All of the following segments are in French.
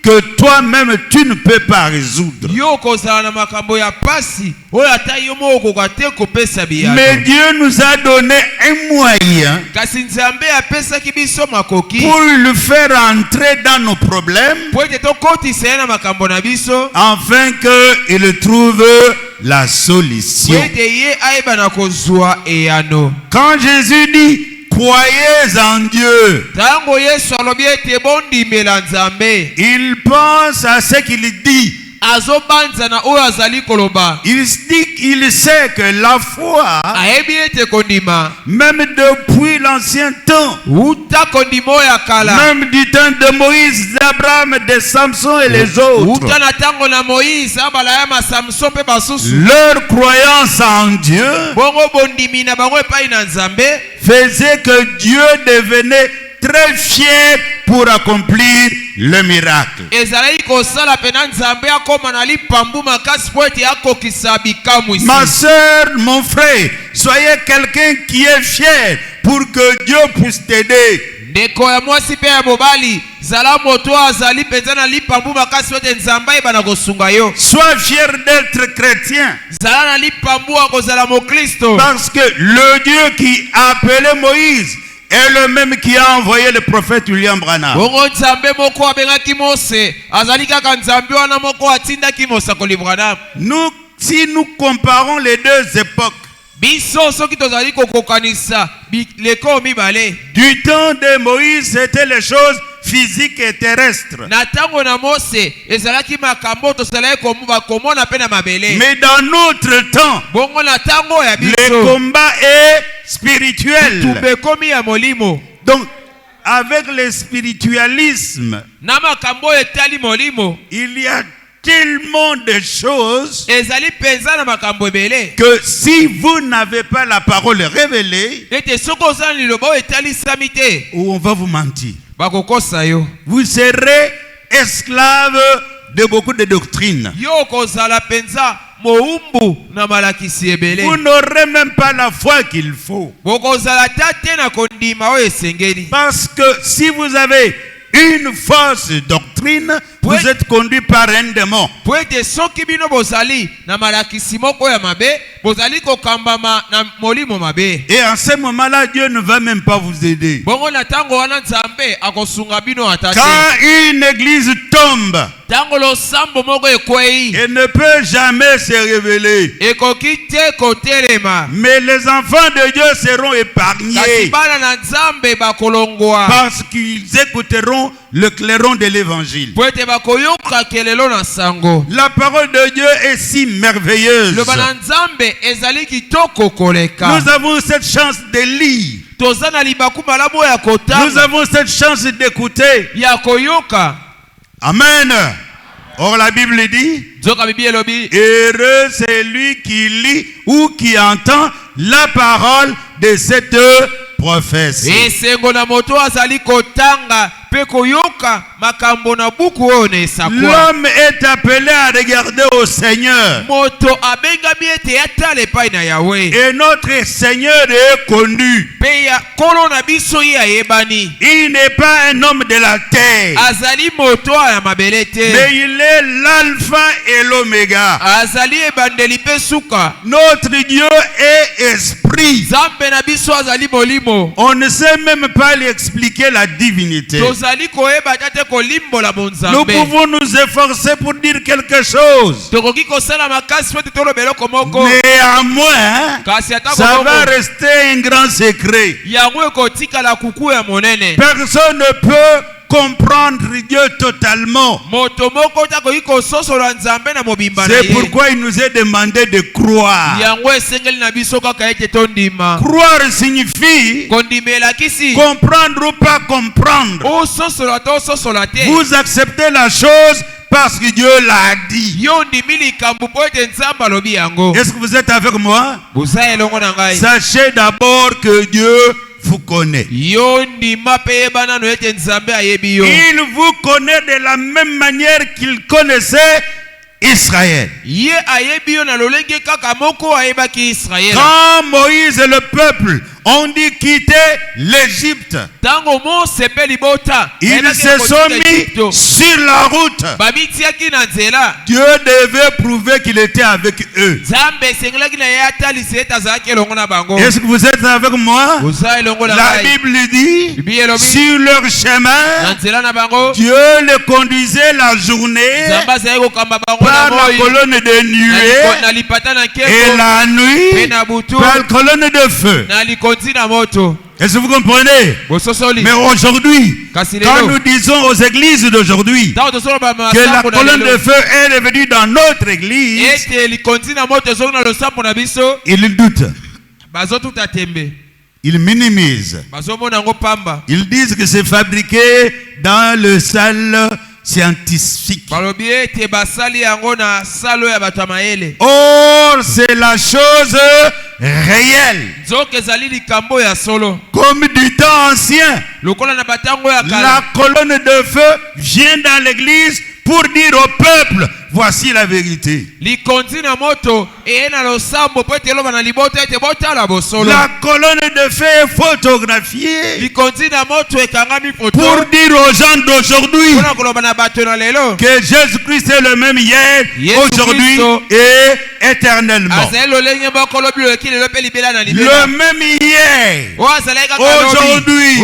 que toi-même tu ne peux pas résoudre. Mais Dieu nous a donné un moyen pour le faire entrer dans nos problèmes, afin qu'il trouve la solution. Quand Jésus dit croyez en Dieu, il pense à ce qu'il dit. Il sait que la foi, même depuis l'ancien temps, même du temps de Moïse, d'Abraham, de Samson et les autres, leur croyance en Dieu faisait que Dieu devenait très fier pour accomplir le miracle. Ma soeur, mon frère, soyez quelqu'un qui est fier pour que Dieu puisse t'aider. Sois fier d'être chrétien. Parce que le Dieu qui a appelé Moïse est le même qui a envoyé le prophète William Branham. Nous, si nous comparons les deux époques, du temps de Moïse, c'était les choses physiques et terrestres. Mais dans notre temps, le combat est spirituel. Donc, avec le spiritualisme, il y a tellement de choses que si vous n'avez pas la parole révélée, on va vous mentir. Vous serez esclave de beaucoup de doctrines. Vous n'aurez même pas la foi qu'il faut. Parce que si vous avez une fausse doctrine, vous êtes conduit par un démon. Et en ce moment-là, Dieu ne va même pas vous aider. Quand une église tombe, elle ne peut jamais se révéler. Mais les enfants de Dieu seront épargnés parce qu'ils écouteront le clairon de l'évangile. La parole de Dieu est si merveilleuse. Nous avons cette chance de lire. Nous avons cette chance d'écouter. Amen. Or la Bible dit, heureux c'est lui qui lit ou qui entend la parole de cette prophétie. L'homme est appelé à regarder au Seigneur. Et notre Seigneur est connu. Il n'est pas un homme de la terre, mais il est l'alpha et l'oméga. Notre Dieu est esprit. On ne sait même pas lui expliquer la divinité. Nous pouvons nous efforcer pour dire quelque chose. Néanmoins, ça va rester un grand secret. Personne ne peut comprendre Dieu totalement. C'est pourquoi il nous est demandé de croire. Croire signifie comprendre ou pas comprendre. Vous acceptez la chose parce que Dieu l'a dit. Est-ce que vous êtes avec moi? Sachez d'abord que Dieu vous connaît. Il vous connaît de la même manière qu'il connaissait Israël. Quand Moïse et le peuple ont dit quitter l'Égypte. Ils se sont mis sur la route. Dieu devait prouver qu'il était avec eux. Est-ce que vous êtes avec moi? La Bible dit, sur leur chemin, Dieu les conduisait la journée par la colonne de nuée et la nuit par la colonne de feu. Est-ce que vous comprenez? Mais aujourd'hui, quand nous disons aux églises d'aujourd'hui que la colonne de feu est revenue dans notre église, ils doutent. Ils minimisent. Ils disent que c'est fabriqué dans le salle scientifique. Or, c'est la chose réelle. Comme du temps ancien, la colonne de feu vient dans l'église pour dire au peuple, voici la vérité. La colonne de feu est photographiée pour dire aux gens d'aujourd'hui que Jésus-Christ est le même hier, aujourd'hui et éternellement. Le même hier, aujourd'hui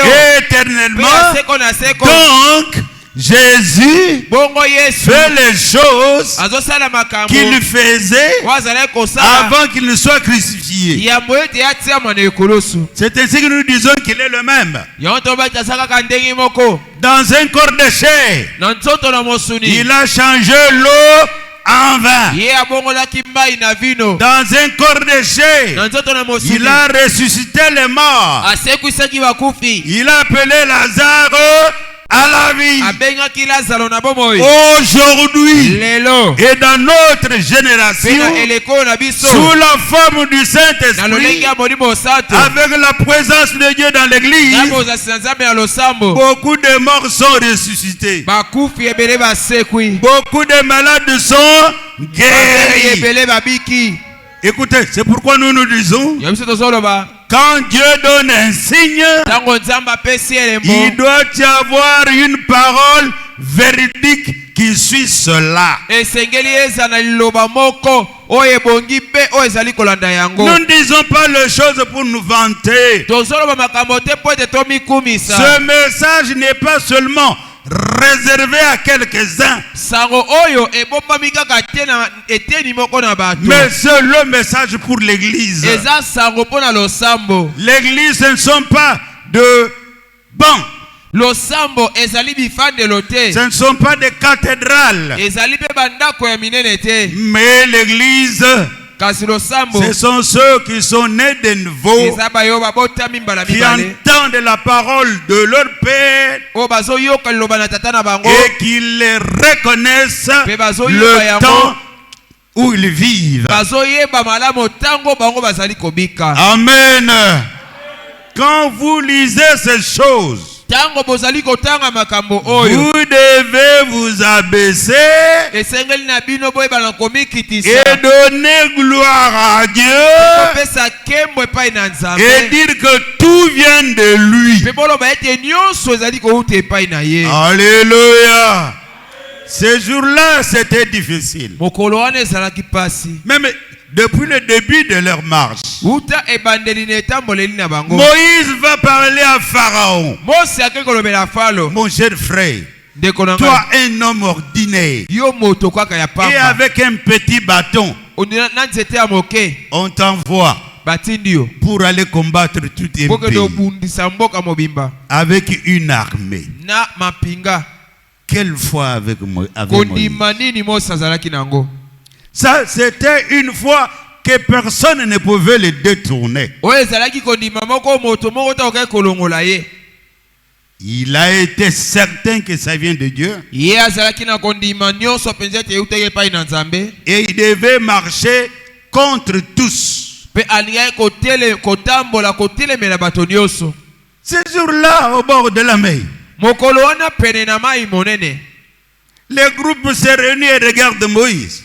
et éternellement. Donc, Jésus fait les choses qu'il faisait avant qu'il ne soit crucifié. C'est ainsi que nous disons qu'il est le même. Dans un corps de chair, il a changé l'eau en vin. Dans un corps de chair, il a ressuscité les morts. Il a appelé Lazare à la vie. Aujourd'hui et dans notre génération, sous la forme du Saint-Esprit, avec la présence de Dieu dans l'église, beaucoup de morts sont ressuscités. Beaucoup de malades sont guéris. Écoutez, c'est pourquoi nous nous disons, quand Dieu donne un signe, il doit y avoir une parole véridique qui suit cela. Nous ne disons pas les choses pour nous vanter. Ce message n'est pas seulement réservé à quelques-uns, mais c'est le message pour l'église. L'église, ce ne sont pas de bancs, ce ne sont pas des cathédrales, mais l'église, ce sont ceux qui sont nés de nouveau, qui entendent la parole de leur Père et qui les reconnaissent le temps où ils vivent. Amen. Quand vous lisez ces choses, vous devez vous abaisser et donner gloire à Dieu et dire que tout vient de lui. Alléluia. Ces jours-là, c'était difficile. Même depuis le début de leur marche, Moïse va parler à Pharaon. Mon cher frère, toi, un homme ordinaire, et avec un petit bâton, on t'envoie pour aller combattre tout un pays avec une armée. Quelle foi avec Moïse? Ça, c'était une fois que personne ne pouvait le détourner. Il a été certain que ça vient de Dieu. Et il devait marcher contre tous. Ce jour-là, au bord de la mer, Le groupe s'est réuni et regarde Moïse.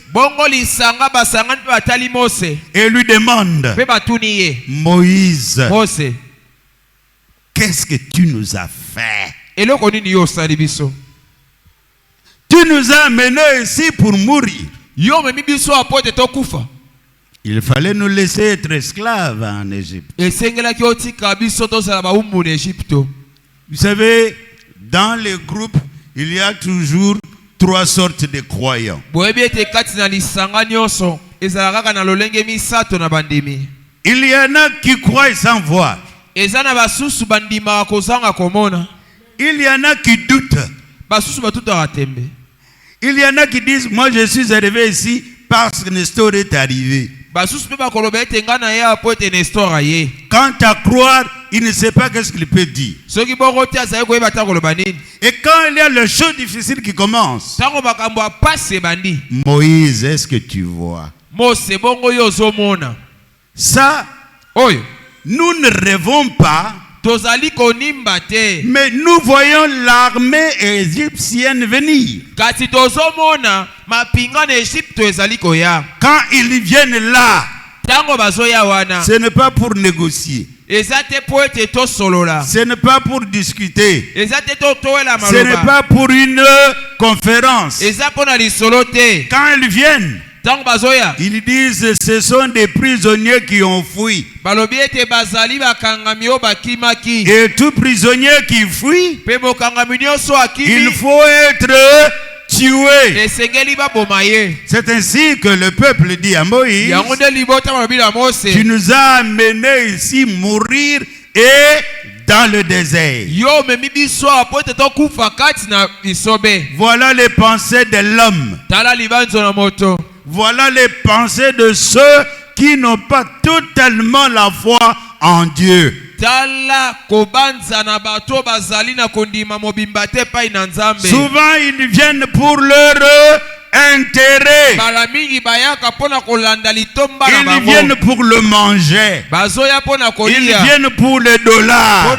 Et lui demande, Moïse, qu'est-ce que tu nous as fait? Tu nous as amenés ici pour mourir. Il fallait nous laisser être esclaves en Égypte. Vous savez, dans les groupes, il y a toujours 3 sortes de croyants. Il y en a qui croient sans voir. Il y en a qui doutent. Il y en a qui disent, moi je suis arrivé ici parce que Nestor est arrivé. Quant à croire, il ne sait pas qu'est-ce qu'il peut dire. Et quand il y a le chose difficile qui commence, Moïse, est-ce que tu vois? Ça, nous ne rêvons pas, mais nous voyons l'armée égyptienne venir. Quand ils viennent là, ce n'est pas pour négocier. Ce n'est pas pour discuter. Ce n'est pas pour une conférence. Quand ils viennent, ils disent ce sont des prisonniers qui ont fui. Et tout prisonnier qui fuit, il faut être tué. C'est ainsi que le peuple dit à Moïse, tu nous as amenés ici mourir et dans le désert. Voilà les pensées de l'homme. Voilà les pensées de ceux qui n'ont pas totalement la foi en Dieu. Souvent ils viennent pour leur intérêt. Ils viennent pour le manger. Ils viennent pour les dollars.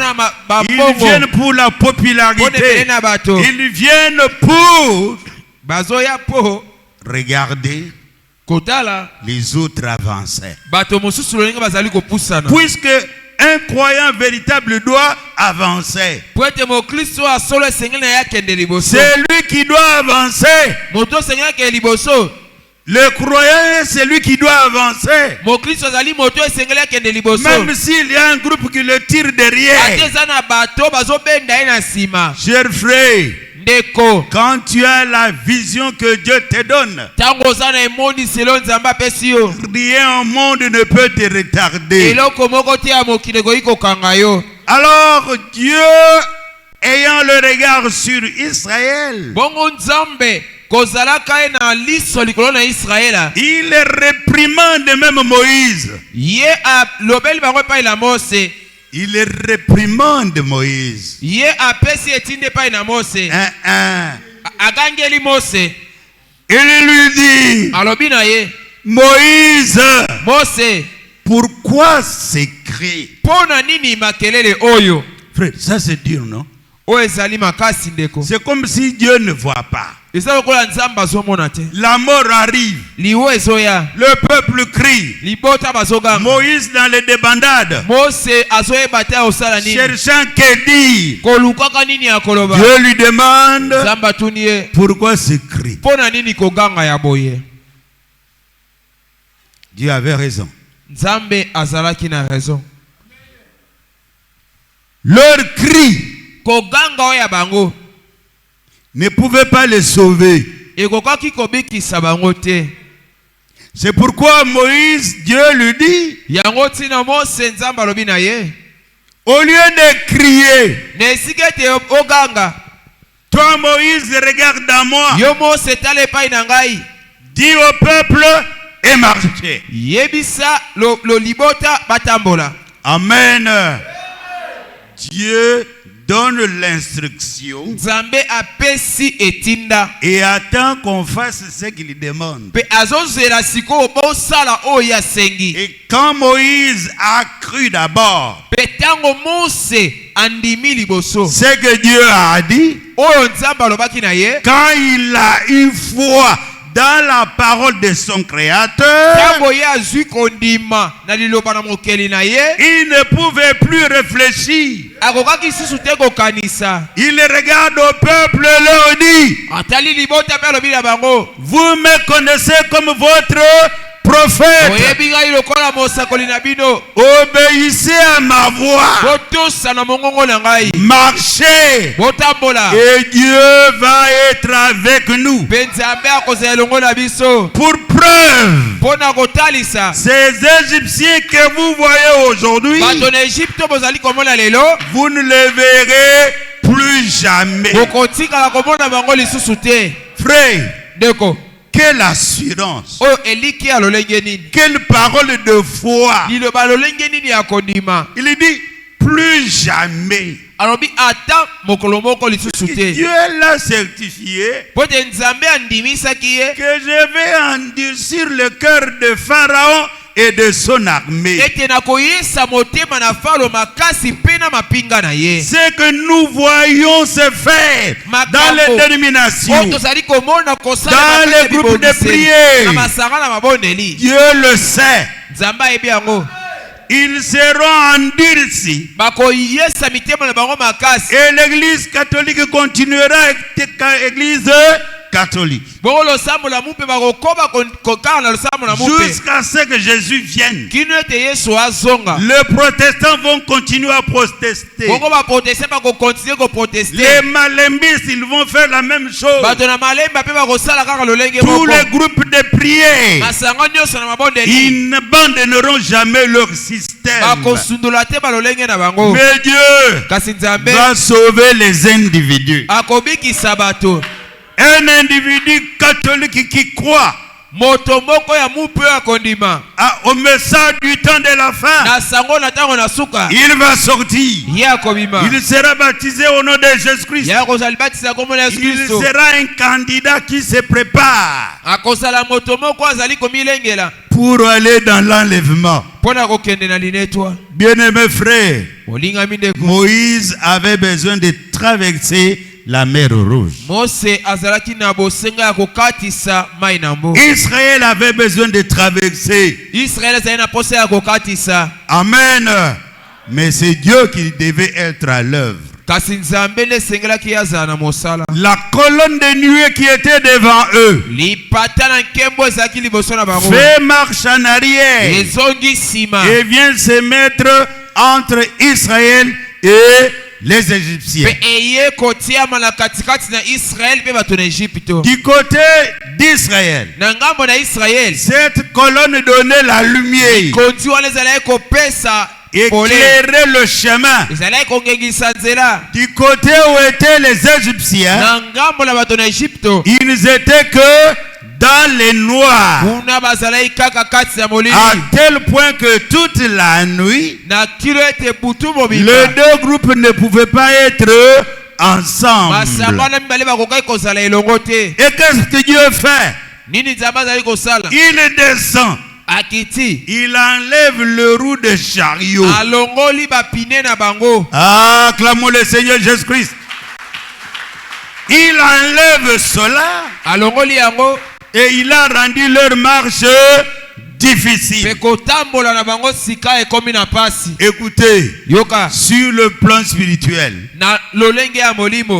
Ils viennent pour la popularité. Ils viennent pour regarder les autres avancer. Puisque un croyant véritable doit avancer. C'est lui qui doit avancer. Le croyant, c'est lui qui doit avancer. Même s'il y a un groupe qui le tire derrière. Chers frères, quand tu as la vision que Dieu te donne, rien au monde ne peut te retarder. Alors Dieu, ayant le regard sur Israël, il réprimande même Moïse. Il réprimande Moïse. Il lui dit, Moïse, pourquoi s'écrit? Frère, ça c'est dur, non? C'est comme si Dieu ne voit pas. La mort arrive. Le peuple crie. Moïse dans les débandades, cherchant que dire. Dieu lui demande, pourquoi ce cri? Dieu avait raison. Leur cri ne pouvait pas les sauver. C'est pourquoi Moïse, Dieu lui dit, au lieu de crier, toi Moïse, regarde à moi, dis au peuple et marchez. Amen. Dieu donne l'instruction et attend qu'on fasse ce qu'il demande. Et quand Moïse a cru d'abord ce que Dieu a dit, quand il a eu foi dans la parole de son créateur, il ne pouvait plus réfléchir. Il regarde au peuple et leur dit: vous me connaissez comme votre prophète. Obéissez à ma voix. Marchez. Et Dieu va être avec nous. Pour preuve, ces Égyptiens que vous voyez aujourd'hui, vous ne les verrez plus jamais. Frère, quelle assurance, quelle parole de foi. Il dit plus jamais. Dieu l'a certifié que je vais endurcir le cœur de Pharaon et de son armée. Ce que nous voyons se faire dans les dénominations, dans les groupes de prière, Dieu le sait. Ils seront endurcis. Et l'église catholique continuera à être église catholique jusqu'à ce que Jésus vienne. Les protestants vont continuer à protester. Les malembistes, ils vont faire la même chose. Tous les groupes de prière, ils n'abandonneront jamais leur système. Mais Dieu va sauver les individus. Un individu catholique qui croit au message du temps de la fin, il va sortir. Il sera baptisé au nom de Jésus-Christ. Il sera un candidat qui se prépare pour aller dans l'enlèvement. Bien-aimés frères, Moïse avait besoin de traverser la mer Rouge. Israël avait besoin de traverser. Amen. Mais c'est Dieu qui devait être à l'œuvre. La colonne de nuée qui était devant eux fait marche en arrière et vient se mettre entre Israël et les Égyptiens. Du côté d'Israël, cette colonne donnait la lumière, éclairait le chemin. Du côté où étaient les Égyptiens, ils étaient que dans les noirs, à tel point que toute la nuit, les deux groupes ne pouvaient pas être ensemble. Et qu'est-ce que Dieu fait? Il descend. Il enlève le roue de chariot. Ah, clamons le Seigneur Jésus-Christ. Il enlève cela. Et il a rendu leur marche difficile. Écoutez, sur le plan spirituel,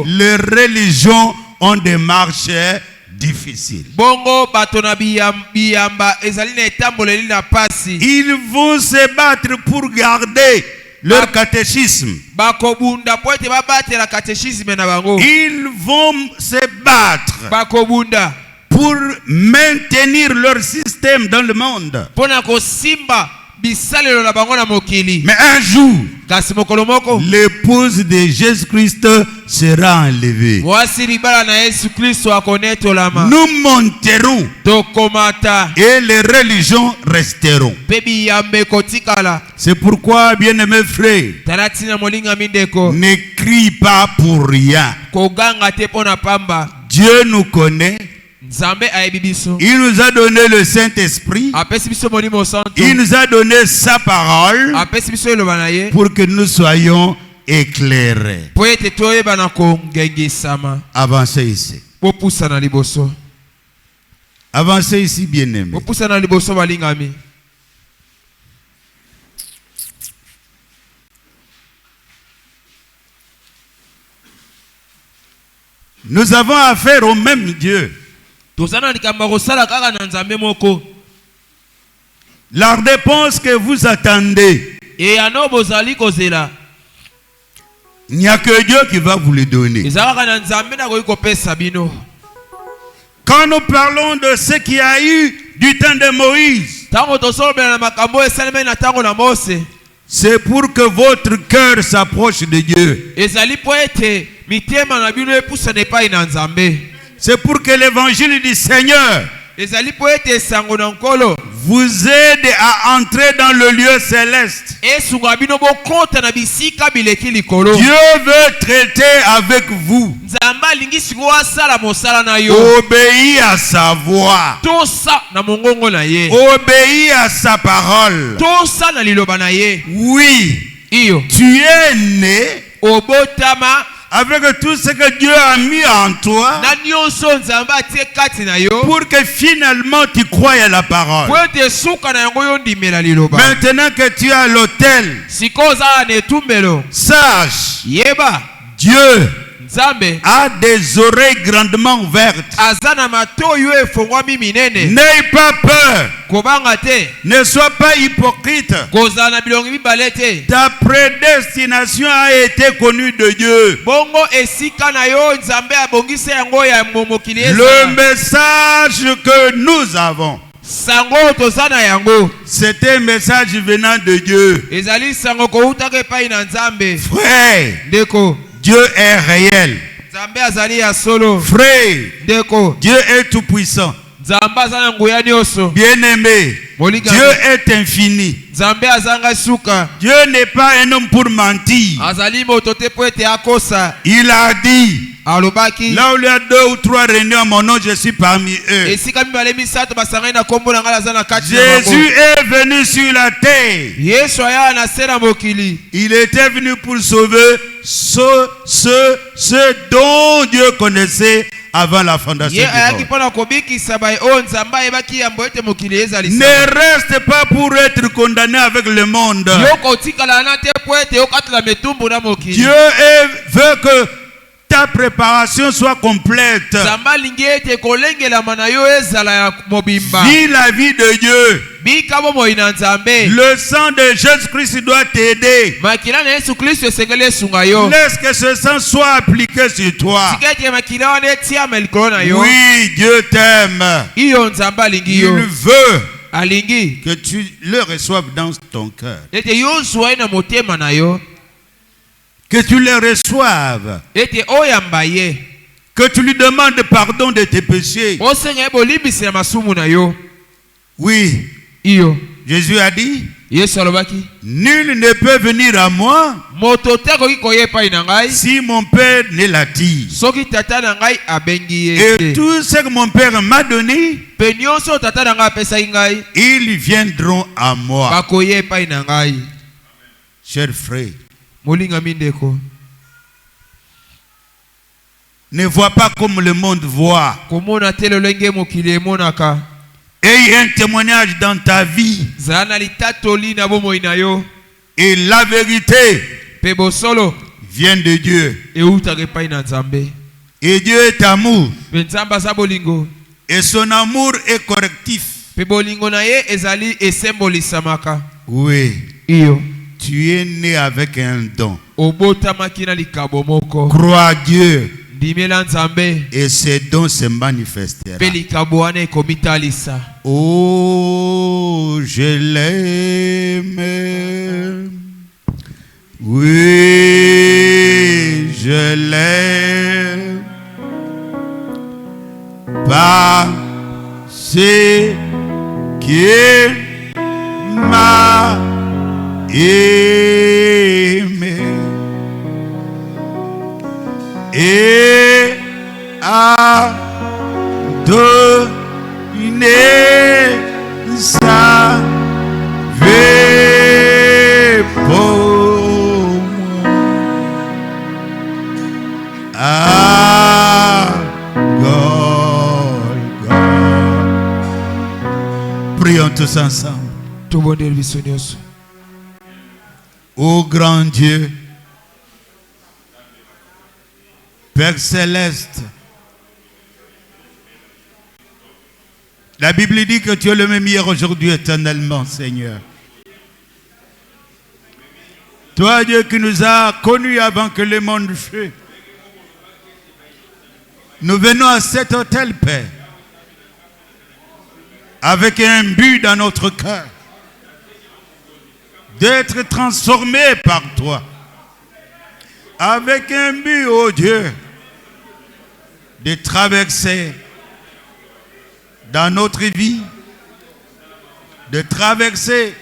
les religions ont des marches difficiles. Ils vont se battre pour garder leur catéchisme. Ils vont se battre pour maintenir leur système dans le monde. Mais un jour, l'épouse de Jésus-Christ sera enlevée. Nous monterons et les religions resteront. C'est pourquoi, bien-aimés frères, ne crie pas pour rien. Dieu nous connaît. Il nous a donné le Saint-Esprit. Il nous a donné sa parole pour que nous soyons éclairés. Avancez ici. Avancez ici, bien-aimés. Nous avons affaire au même Dieu. La réponse que vous attendez, il n'y a que Dieu qui va vous le donner. Quand nous parlons de ce qu'il y a eu du temps de Moïse, c'est pour que votre cœur s'approche de Dieu. C'est pour que l'évangile du Seigneur vous aide à entrer dans le lieu céleste. Dieu veut traiter avec vous. Obéis à sa voix. Obéis à sa parole. Oui, tu es né avec tout ce que Dieu a mis en toi pour que finalement tu croies à la parole. Maintenant que tu es à l'autel, sache, Dieu a des oreilles grandement ouvertes. N'aie pas peur. Ne sois pas hypocrite. Ta prédestination a été connue de Dieu. Le message que nous avons, c'est un message venant de Dieu. Frère, Dieu est réel. Frère, Dieu est tout puissant. Bien-aimé, Dieu est infini. Dieu n'est pas un homme pour mentir. Il a dit, là où il y a 2 ou 3 réunions à mon nom, je suis parmi eux. Jésus est venu sur la terre. Il était venu pour sauver ceux dont Dieu connaissait avant la fondation du monde. Ne reste pas pour être condamné avec le monde. Dieu veut que ta préparation soit complète. Vis la vie de Dieu. Le sang de Jésus-Christ doit t'aider. Laisse que ce sang soit appliqué sur toi. Oui, Dieu t'aime. Il veut que tu le reçoives dans ton cœur. Que tu le reçoives. Que tu lui demandes pardon de tes péchés. Oui. Jésus a dit, nul ne peut venir à moi si mon Père ne l'attire. Et tout ce que mon Père m'a donné, ils viendront à moi. Chers frères, ne vois pas comme le monde voit. Aie un témoignage dans ta vie. Et la vérité vient de Dieu. Et Dieu est amour. Et son amour est correctif. Oui. Tu es né avec un don. Crois à Dieu. Et ces dons se manifesteront. Oh, je l'aime. Oui, je l'aime. Parce qu'il m'a aimé et a donné sa vie pour moi. À Golgotha. Prions tous ensemble. Ô grand Dieu, Père Céleste, la Bible dit que tu es le même hier, aujourd'hui, éternellement, Seigneur. Toi, Dieu, qui nous as connus avant que le monde fût. Nous venons à cet autel, Père, avec un but dans notre cœur, d'être transformés par toi, avec un but, oh Dieu, de traverser dans notre vie, de traverser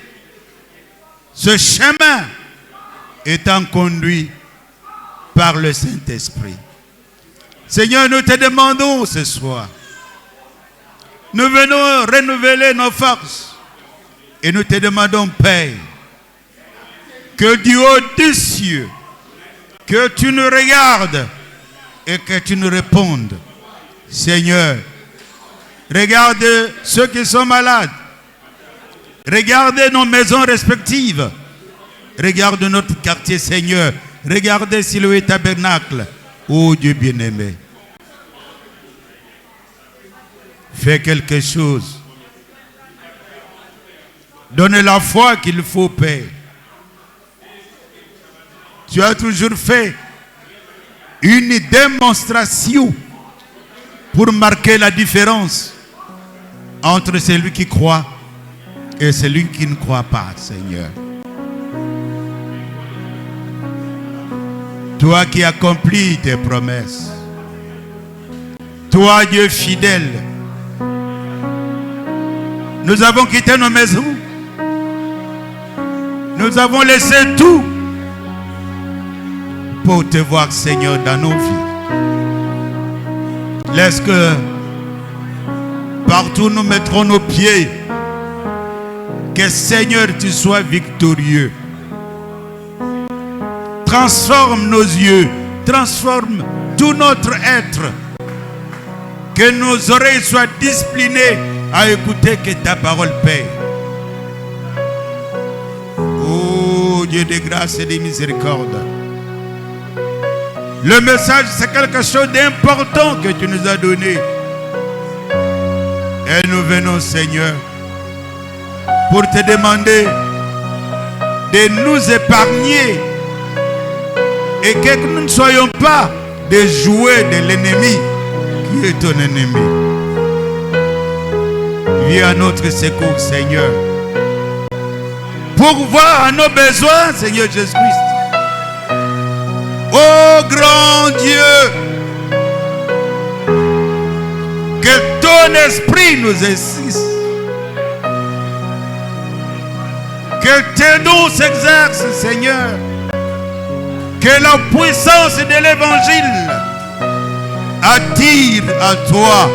ce chemin étant conduit par le Saint-Esprit. Seigneur, nous te demandons ce soir, nous venons renouveler nos forces et nous te demandons, Père, que du haut des cieux, que tu nous regardes et que tu nous répondes. Seigneur, regarde ceux qui sont malades. Regardez nos maisons respectives. Regarde notre quartier, Seigneur. Regardez Siloé Tabernacle. Oh Dieu bien-aimé. Fais quelque chose. Donne la foi qu'il faut, Père. Tu as toujours fait une démonstration pour marquer la différence entre celui qui croit et celui qui ne croit pas, Seigneur. Toi qui accomplis tes promesses, toi Dieu fidèle, nous avons quitté nos maisons, nous avons laissé tout pour te voir, Seigneur, dans nos vies. Laisse que partout nous mettrons nos pieds, que Seigneur, tu sois victorieux. Transforme nos yeux, transforme tout notre être, que nos oreilles soient disciplinées à écouter que ta parole paie. Oh Dieu de grâce et de miséricorde, le message, c'est quelque chose d'important que tu nous as donné. Et nous venons, Seigneur, pour te demander de nous épargner et que nous ne soyons pas des jouets de l'ennemi qui est ton ennemi. Viens à notre secours, Seigneur, pour voir à nos besoins, Seigneur Jésus-Christ. Oh grand Dieu, que ton esprit nous assiste, que tes dons s'exercent, Seigneur, que la puissance de l'évangile attire à toi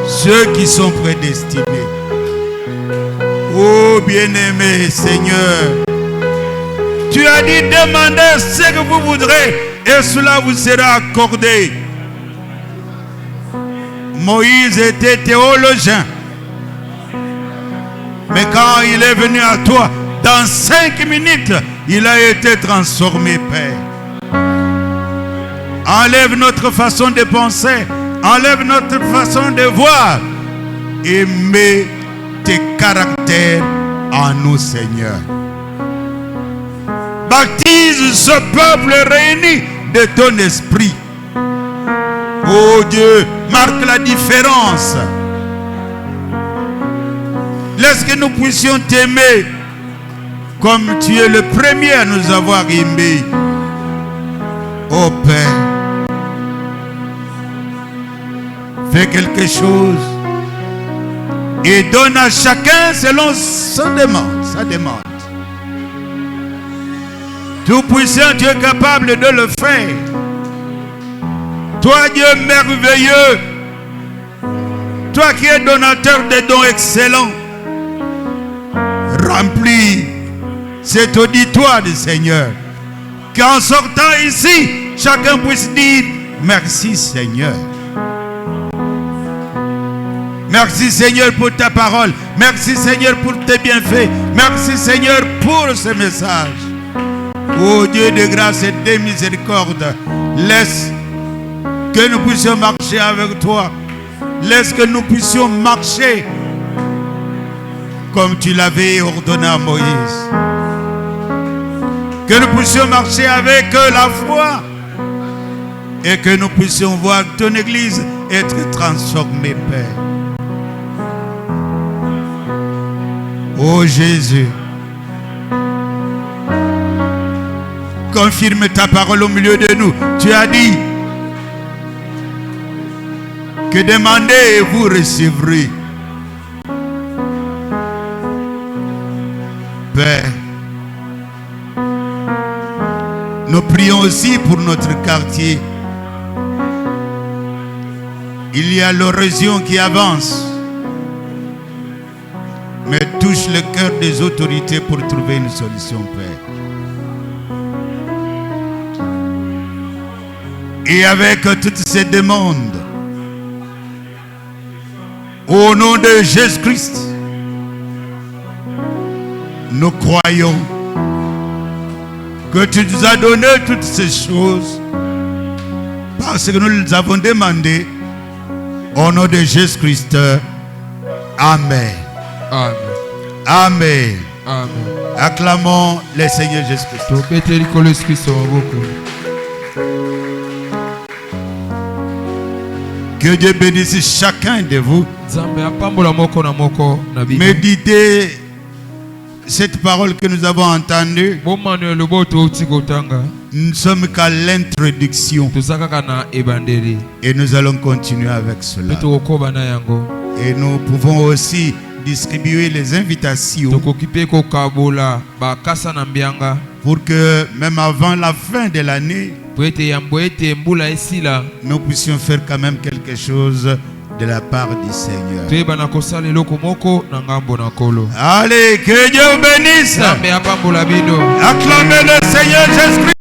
ceux qui sont prédestinés. Oh bien-aimé Seigneur, tu as dit demandez ce que vous voudrez et cela vous sera accordé. Moïse était théologien, mais quand il est venu à toi, dans 5 minutes, il a été transformé, Père. Enlève notre façon de penser, enlève notre façon de voir et mets tes caractères en nous, Seigneur. Baptise ce peuple réuni de ton esprit Oh Dieu, marque la différence. Laisse que nous puissions t'aimer comme tu es le premier à nous avoir aimés. Oh Père, fais quelque chose et donne à chacun selon sa demande. Tout puissant, tu es capable de le faire. Toi, Dieu merveilleux, toi qui es donateur de dons excellents, remplis cet auditoire du Seigneur. Qu'en sortant ici, chacun puisse dire merci Seigneur. Merci Seigneur pour ta parole. Merci Seigneur pour tes bienfaits. Merci Seigneur pour ce message. Ô Dieu de grâce et de miséricorde, laisse que nous puissions marcher avec toi. Laisse que nous puissions marcher comme tu l'avais ordonné à Moïse. Que nous puissions marcher avec la foi et que nous puissions voir ton Église être transformée, Père. Ô Jésus, confirme ta parole au milieu de nous. Tu as dit que demandez et vous recevrez. Père, nous prions aussi pour notre quartier. Il y a l'érosion qui avance, mais touche le cœur des autorités pour trouver une solution, Père. Et avec toutes ces demandes, au nom de Jésus-Christ, nous croyons que tu nous as donné toutes ces choses parce que nous les avons demandées au nom de Jésus-Christ. Amen. Amen. Amen. Amen. Acclamons le Seigneur Jésus-Christ. Que Dieu bénisse chacun de vous. Méditez cette parole que nous avons entendue. Nous sommes qu'à l'introduction. Et nous allons continuer avec cela. Et nous pouvons aussi distribuer les invitations pour que même avant la fin de l'année, nous puissions faire quand même quelque chose de la part du Seigneur. Allez, que Dieu bénisse. Acclamez le Seigneur Jésus-Christ.